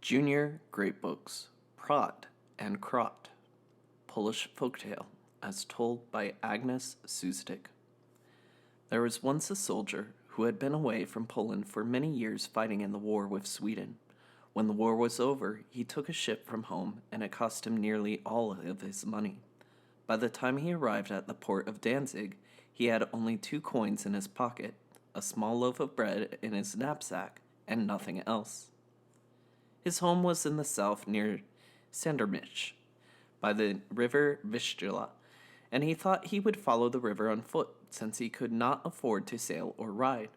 Junior Great Books, Prot and Krot, Polish Folktale, as told by Agnes Sustik. There was once a soldier who had been away from Poland for many years fighting in the war with Sweden. When the war was over, he took a ship from home, and it cost him nearly all of his money. By the time he arrived at the port of Danzig, he had only 2 coins in his pocket, a small loaf of bread in his knapsack, and nothing else. His home was in the south near Sandermich, by the river Vistula, and he thought he would follow the river on foot, since he could not afford to sail or ride.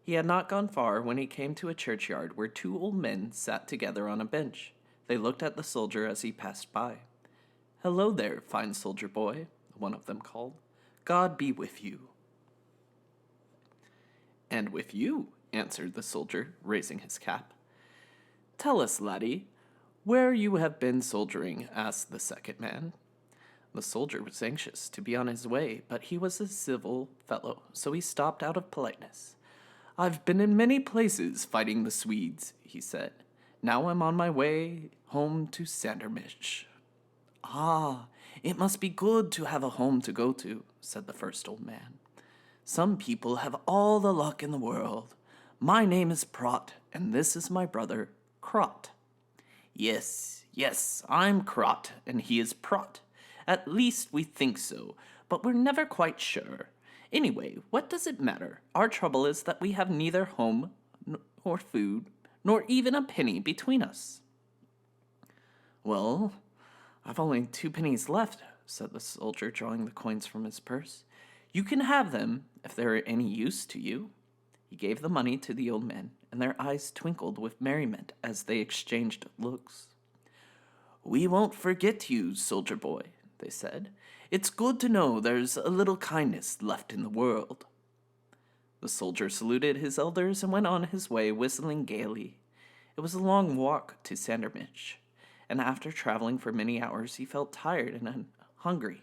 He had not gone far when he came to a churchyard where 2 old men sat together on a bench. They looked at the soldier as he passed by. "Hello there, fine soldier boy," one of them called. "God be with you." "And with you," answered the soldier, raising his cap. "Tell us, laddie, where you have been soldiering," asked the second man. The soldier was anxious to be on his way, but he was a civil fellow, so he stopped out of politeness. "I've been in many places fighting the Swedes," he said. "Now I'm on my way home to Sandermich." "Ah, it must be good to have a home to go to," said the first old man. "Some people have all the luck in the world. My name is Prot, and this is my brother, Krot." Yes, I'm Krot, and he is Prot. At least we think so, but we're never quite sure. Anyway, what does it matter? Our trouble is that we have neither home nor food, nor even a penny between us." "Well, I've only 2 pennies left," said the soldier, drawing the coins from his purse. "You can have them, if they're any use to you." He gave the money to the old men, and their eyes twinkled with merriment as they exchanged looks. "We won't forget you, soldier boy," they said. "It's good to know there's a little kindness left in the world." The soldier saluted his elders and went on his way whistling gaily. It was a long walk to Sandermich, and after traveling for many hours he felt tired and hungry.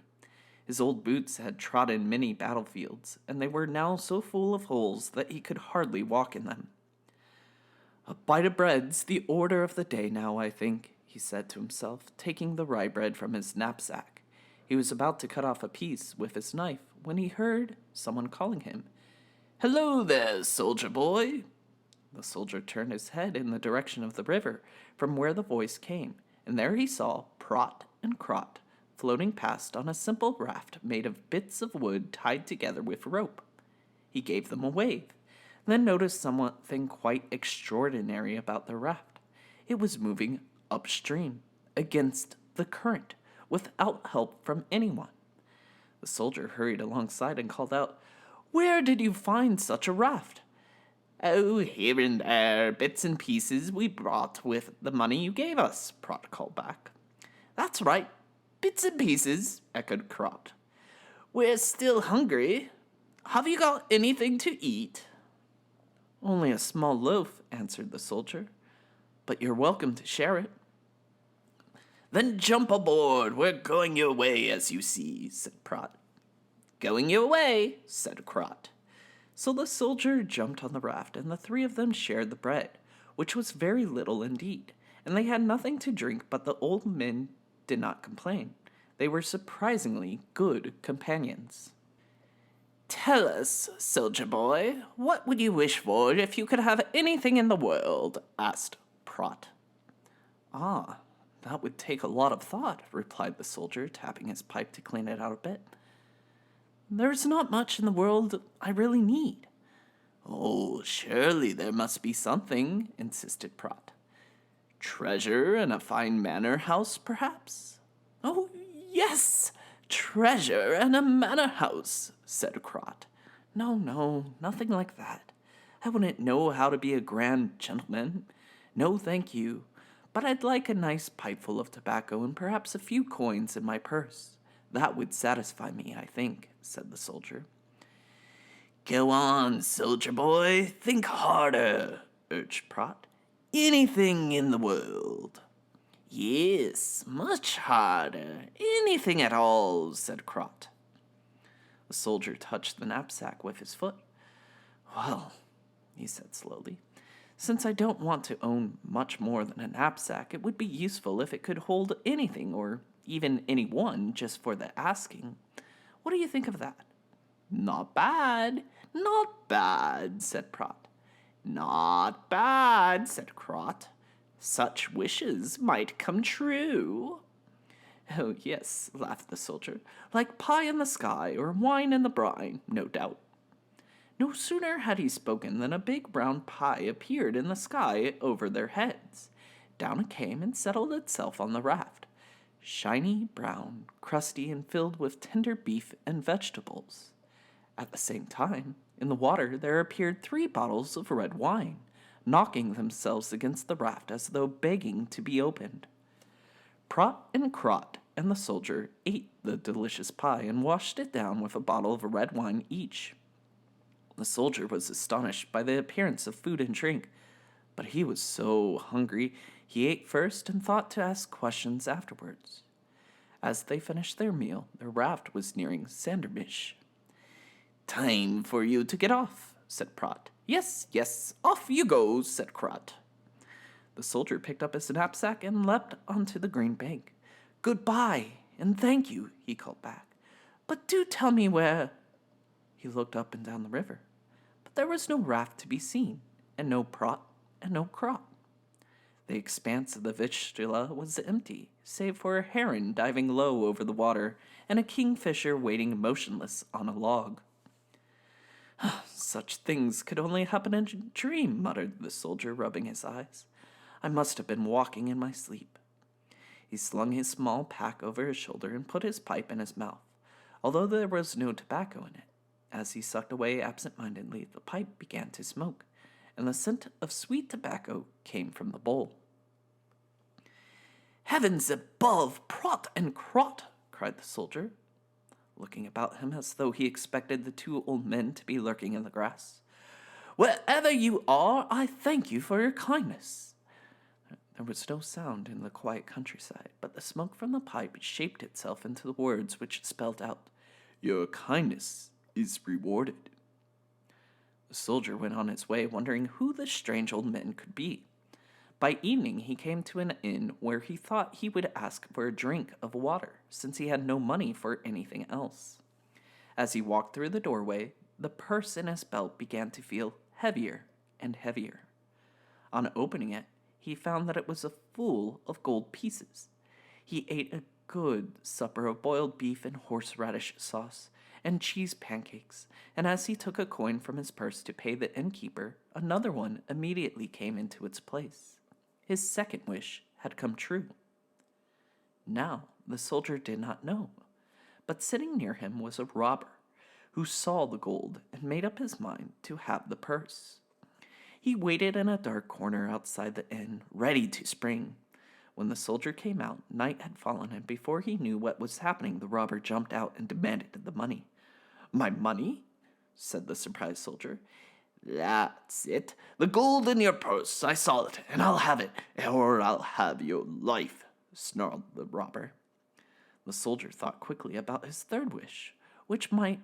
His old boots had trodden many battlefields, and they were now so full of holes that he could hardly walk in them. "A bite of bread's the order of the day now, I think," he said to himself, taking the rye bread from his knapsack. He was about to cut off a piece with his knife when he heard someone calling him. "Hello there, soldier boy." The soldier turned his head in the direction of the river, from where the voice came, and there he saw Prot and Krot floating past on a simple raft made of bits of wood tied together with rope. He gave them a wave, then noticed something quite extraordinary about the raft. It was moving upstream, against the current, without help from anyone. The soldier hurried alongside and called out, "Where did you find such a raft?" "Oh, here and there, bits and pieces we brought with the money you gave us," Prot called back. "That's right, bits and pieces," echoed Krot. "We're still hungry. Have you got anything to eat?" "Only a small loaf," answered the soldier, "but you're welcome to share it." "Then jump aboard. We're going your way, as you see," said Prot. "Going your way," said Krot. So the soldier jumped on the raft, and the 3 of them shared the bread, which was very little indeed, and they had nothing to drink, but the old men did not complain. They were surprisingly good companions. "Tell us, soldier boy, what would you wish for if you could have anything in the world?" asked Prot. "Ah, that would take a lot of thought," replied the soldier, tapping his pipe to clean it out a bit. "There's not much in the world I really need." "Oh, surely there must be something," insisted Prot. "Treasure and a fine manor house, perhaps?" "Oh, yes, treasure and a manor house," said Krot. No, nothing like that. I wouldn't know how to be a grand gentleman. No, thank you. But I'd like a nice pipeful of tobacco and perhaps a few coins in my purse. That would satisfy me, I think," said the soldier. "Go on, soldier boy, think harder," urged Prot. "Anything in the world." "Yes, much harder. Anything at all," said Krot. The soldier touched the knapsack with his foot. "Well," he said slowly, Since I don't want to own much more than a knapsack, it would be useful if it could hold anything or even anyone just for the asking. What do you think of that?" "Not bad, not bad," said Prot. "Not bad," said Krot. "Such wishes might come true." "Oh, yes," laughed the soldier. "Like pie in the sky or wine in the brine, no doubt." No sooner had he spoken than a big brown pie appeared in the sky over their heads. Down it came and settled itself on the raft. Shiny, brown, crusty, and filled with tender beef and vegetables. At the same time, in the water there appeared 3 bottles of red wine, knocking themselves against the raft as though begging to be opened. Prot and Krot and the soldier ate the delicious pie and washed it down with a bottle of red wine each. The soldier was astonished by the appearance of food and drink, but he was so hungry he ate first and thought to ask questions afterwards. As they finished their meal, their raft was nearing Sandermish. "Time for you to get off," said Prot. "Yes, yes, off you go," said Krot. The soldier picked up his knapsack and leapt onto the green bank. "Goodbye, and thank you," he called back. "But do tell me where—" He looked up and down the river, but there was no raft to be seen, and no Prot and no Krot. The expanse of the Vistula was empty, save for a heron diving low over the water and a kingfisher waiting motionless on a log. "Such things could only happen in a dream," muttered the soldier, rubbing his eyes. "I must have been walking in my sleep." He slung his small pack over his shoulder and put his pipe in his mouth, although there was no tobacco in it. As he sucked away absent-mindedly, the pipe began to smoke, and the scent of sweet tobacco came from the bowl. "Heavens above, Prot and Krot!" cried the soldier, looking about him as though he expected the 2 old men to be lurking in the grass. "Wherever you are, I thank you for your kindness." There was no sound in the quiet countryside, but the smoke from the pipe shaped itself into the words which spelled out, "Your kindness is rewarded." The soldier went on his way, wondering who the strange old men could be. By evening he came to an inn where he thought he would ask for a drink of water, since he had no money for anything else. As he walked through the doorway, the purse in his belt began to feel heavier and heavier. On opening it, he found that it was full of gold pieces. He ate a good supper of boiled beef and horseradish sauce and cheese pancakes, and as he took a coin from his purse to pay the innkeeper, another one immediately came into its place. His second wish had come true. Now the soldier did not know, but sitting near him was a robber, who saw the gold and made up his mind to have the purse. He waited in a dark corner outside the inn, ready to spring. When the soldier came out, night had fallen, and before he knew what was happening, the robber jumped out and demanded the money. "My money?" said the surprised soldier. "That's it. The gold in your purse. I saw it, and I'll have it, or I'll have your life," snarled the robber. The soldier thought quickly about his third wish, which might,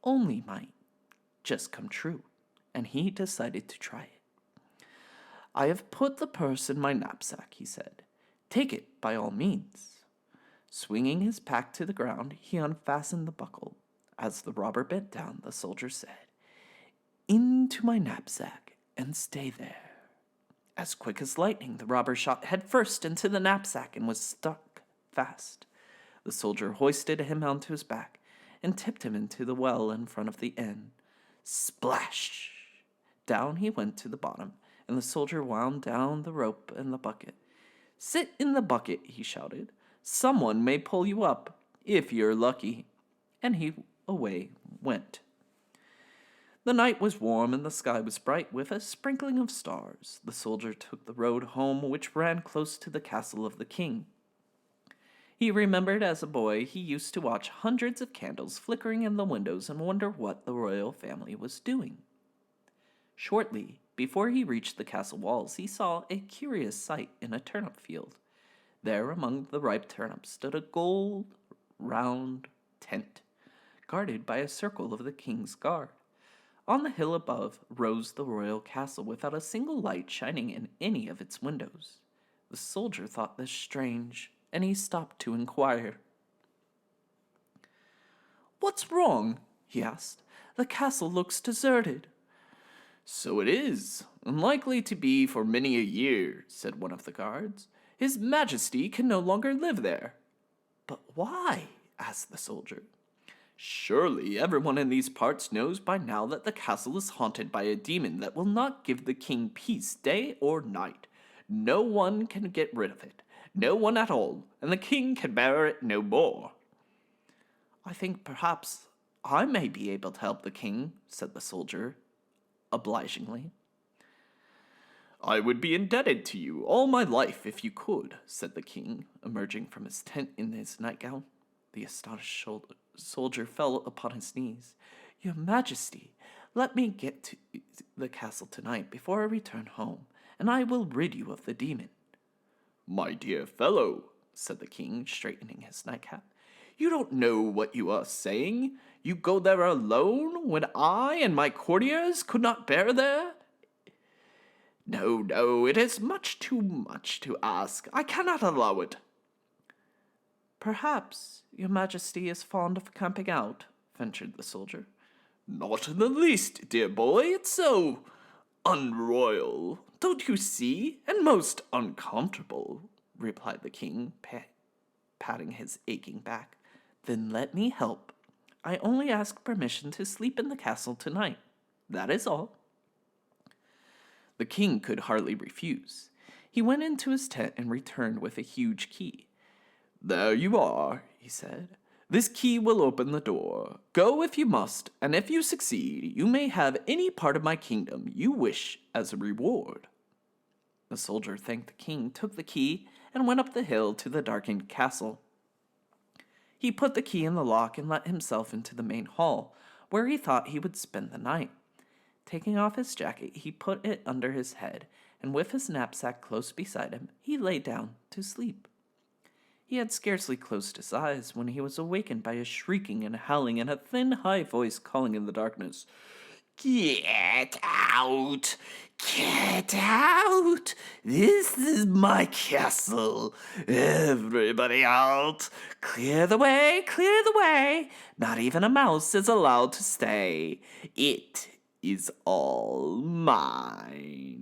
only might, just come true, and he decided to try it. "I have put the purse in my knapsack," he said. "Take it by all means." Swinging his pack to the ground, he unfastened the buckle. As the robber bent down, the soldier said, "Into my knapsack, and stay there." As quick as lightning, the robber shot headfirst into the knapsack and was stuck fast. The soldier hoisted him onto his back and tipped him into the well in front of the inn. Splash! Down he went to the bottom, and the soldier wound down the rope in the bucket. "Sit in the bucket," he shouted. "Someone may pull you up, if you're lucky." And he away went. The night was warm and the sky was bright with a sprinkling of stars. The soldier took the road home, which ran close to the castle of the king. He remembered as a boy he used to watch hundreds of candles flickering in the windows and wonder what the royal family was doing. Shortly before he reached the castle walls, he saw a curious sight in a turnip field. There among the ripe turnips stood a gold, round tent, guarded by a circle of the king's guard. On the hill above rose the royal castle without a single light shining in any of its windows. The soldier thought this strange, and he stopped to inquire. "What's wrong?" he asked. "The castle looks deserted." "So it is, and likely to be for many a year," said one of the guards. "His Majesty can no longer live there." "But why?" asked the soldier. "Surely everyone in these parts knows by now that the castle is haunted by a demon that will not give the king peace day or night. No one can get rid of it, no one at all, and the king can bear it no more." "I think perhaps I may be able to help the king," said the soldier, obligingly. "I would be indebted to you all my life if you could," said the king, emerging from his tent in his nightgown. The astonished soldier fell upon his knees. "Your Majesty, let me get to the castle tonight before I return home, and I will rid you of the demon." "My dear fellow," said the king, straightening his nightcap, "you don't know what you are saying. You go there alone, when I and my courtiers could not bear there? No, no, it is too much to ask. I cannot allow it." "Perhaps your Majesty is fond of camping out," ventured the soldier. "Not in the least, dear boy. It's so unroyal, don't you see, and most uncomfortable," replied the king, patting his aching back. "Then let me help. I only ask permission to sleep in the castle tonight. That is all." The king could hardly refuse. He went into his tent and returned with a huge key. "There you are," he said. "This key will open the door. Go if you must, and if you succeed, you may have any part of my kingdom you wish as a reward." The soldier thanked the king, took the key, and went up the hill to the darkened castle. He put the key in the lock and let himself into the main hall, where he thought he would spend the night. Taking off his jacket, he put it under his head, and with his knapsack close beside him, he lay down to sleep. He had scarcely closed his eyes when he was awakened by a shrieking and howling and a thin, high voice calling in the darkness. "Get out! Get out! This is my castle! Everybody out! Clear the way! Clear the way! Not even a mouse is allowed to stay! It is all mine!"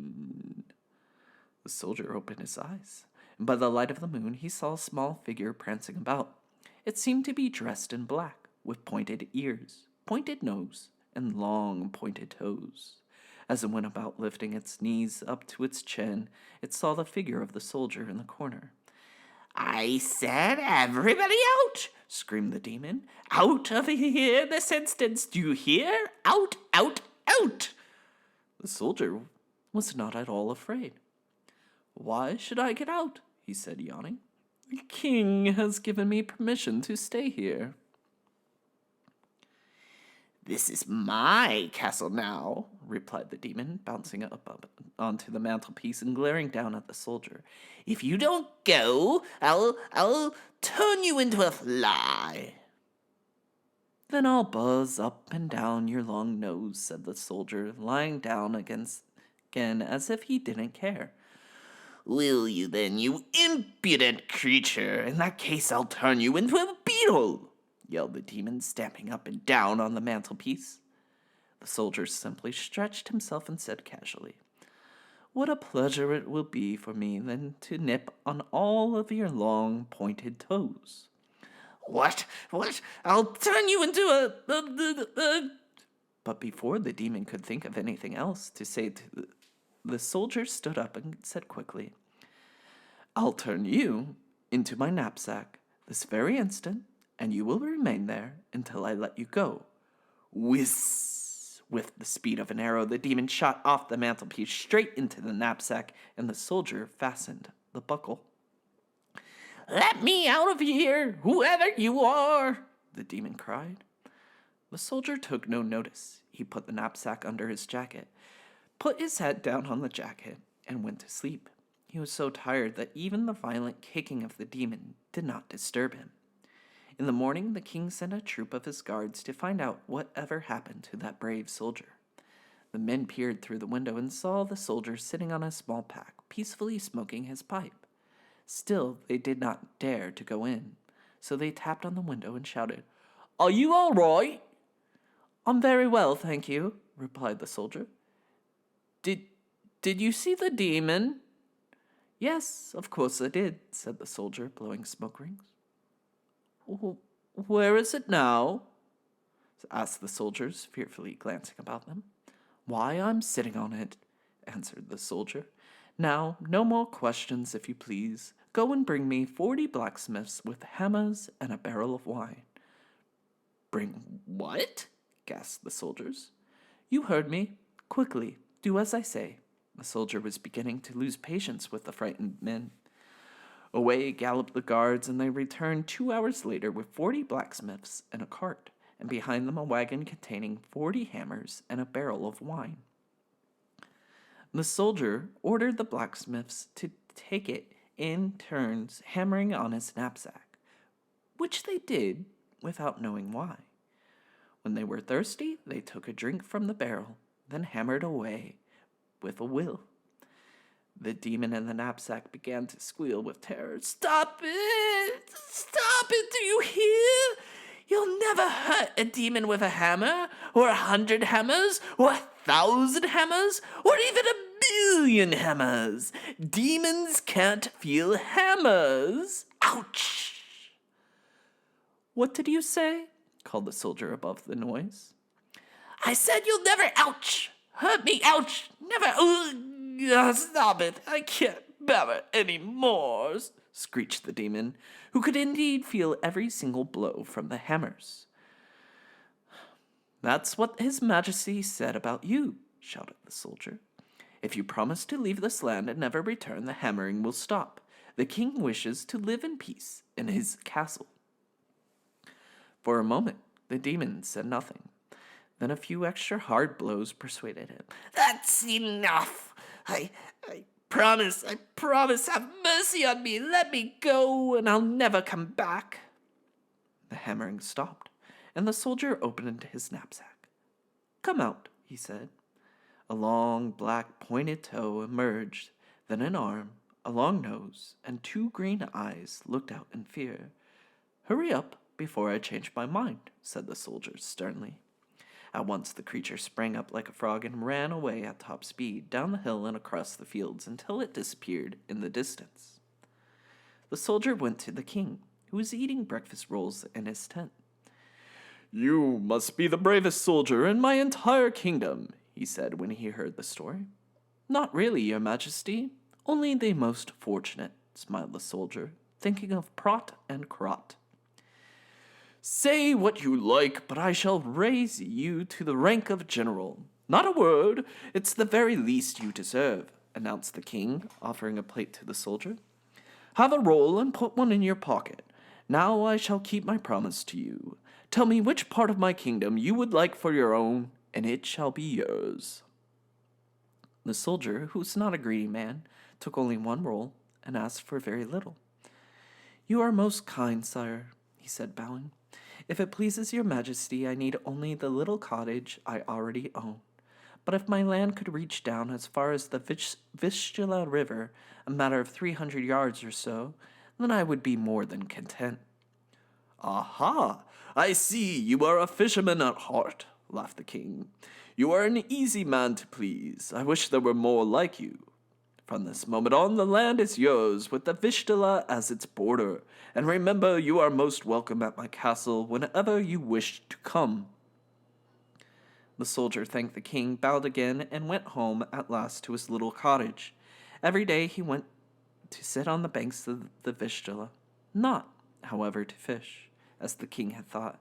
The soldier opened his eyes, and by the light of the moon he saw a small figure prancing about. It seemed to be dressed in black, with pointed ears, pointed nose, and long pointed toes. As it went about lifting its knees up to its chin, it saw the figure of the soldier in the corner. "I said everybody out!" screamed the demon. "Out of here this instant! Do you hear? Out, out, out!" The soldier was not at all afraid. "Why should I get out?" he said, yawning. "The king has given me permission to stay here." "This is my castle now," replied the demon, bouncing up onto the mantelpiece and glaring down at the soldier. "If you don't go, I'll turn you into a fly." "Then I'll buzz up and down your long nose," said the soldier, lying down again as if he didn't care. "Will you then, you impudent creature? In that case, I'll turn you into a beetle," yelled the demon, stamping up and down on the mantelpiece. The soldier simply stretched himself and said casually, "What a pleasure it will be for me then to nip on all of your long pointed toes." What? I'll turn you into a... But before the demon could think of anything else to say, the soldier stood up and said quickly, "I'll turn you into my knapsack this very instant, and you will remain there until I let you go." Whiz! With the speed of an arrow, the demon shot off the mantelpiece straight into the knapsack, and the soldier fastened the buckle. "Let me out of here, whoever you are!" the demon cried. The soldier took no notice. He put the knapsack under his jacket, put his head down on the jacket, and went to sleep. He was so tired that even the violent kicking of the demon did not disturb him. In the morning, the king sent a troop of his guards to find out whatever happened to that brave soldier. The men peered through the window and saw the soldier sitting on a small pack, peacefully smoking his pipe. Still, they did not dare to go in, so they tapped on the window and shouted, "Are you all right?" "I'm very well, thank you," replied the soldier. Did you see the demon?" "Yes, of course I did," said the soldier, blowing smoke rings. "Where is it now?" asked the soldiers, fearfully glancing about them. "Why, I'm sitting on it," answered the soldier. "Now, no more questions, if you please. Go and bring me 40 blacksmiths with hammers and a barrel of wine." "Bring what?" gasped the soldiers. "You heard me. Quickly, do as I say." The soldier was beginning to lose patience with the frightened men. Away galloped the guards, and they returned 2 hours later with 40 blacksmiths and a cart, and behind them a wagon containing 40 hammers and a barrel of wine. The soldier ordered the blacksmiths to take it in turns, hammering on his knapsack, which they did without knowing why. When they were thirsty, they took a drink from the barrel, then hammered away with a will. The demon in the knapsack began to squeal with terror. "Stop it! Stop it! Do you hear? You'll never hurt a demon with a hammer, or 100 hammers, or 1,000 hammers, or even 1,000,000 hammers. Demons can't feel hammers. Ouch!" "What did you say?" called the soldier above the noise. "I said you'll never, ouch! Hurt me, ouch! Never, stop it! I can't bear it any more," screeched the demon, who could indeed feel every single blow from the hammers. "That's what His Majesty said about you," shouted the soldier. "If you promise to leave this land and never return, the hammering will stop. The king wishes to live in peace in his castle." For a moment, the demon said nothing. Then a few extra hard blows persuaded him. "That's enough. I promise, have mercy on me. Let me go, and I'll never come back." The hammering stopped, and the soldier opened his knapsack. "Come out," he said. A long, black, pointed toe emerged, then an arm, a long nose, and 2 green eyes looked out in fear. "Hurry up before I change my mind," said the soldier sternly. At once the creature sprang up like a frog and ran away at top speed, down the hill and across the fields until it disappeared in the distance. The soldier went to the king, who was eating breakfast rolls in his tent. "You must be the bravest soldier in my entire kingdom," he said when he heard the story. "Not really, your majesty. Only the most fortunate," smiled the soldier, thinking of Prot and Krot. "Say what you like, but I shall raise you to the rank of general. Not a word. It's the very least you deserve," announced the king, offering a plate to the soldier. "Have a roll and put one in your pocket. Now I shall keep my promise to you. Tell me which part of my kingdom you would like for your own, and it shall be yours." The soldier, who was not a greedy man, took only one roll and asked for very little. "You are most kind, sire," he said, bowing. "If it pleases your majesty, I need only the little cottage I already own. But if my land could reach down as far as the Vistula River, a matter of 300 yards or so, then I would be more than content." "Aha! I see you are a fisherman at heart," laughed the king. "You are an easy man to please. I wish there were more like you. From this moment on, the land is yours, with the Vistula as its border. And remember, you are most welcome at my castle whenever you wish to come." The soldier thanked the king, bowed again, and went home at last to his little cottage. Every day he went to sit on the banks of the Vistula, not, however, to fish, as the king had thought.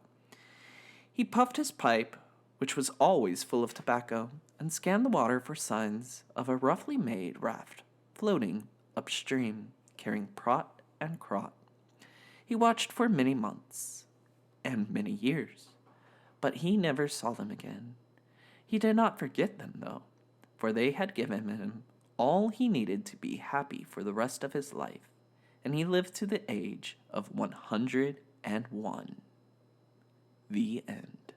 He puffed his pipe, which was always full of tobacco, and scanned the water for signs of a roughly made raft floating upstream, carrying Prot and Krot. He watched for many months and many years, but he never saw them again. He did not forget them, though, for they had given him all he needed to be happy for the rest of his life, and he lived to the age of 101. The end.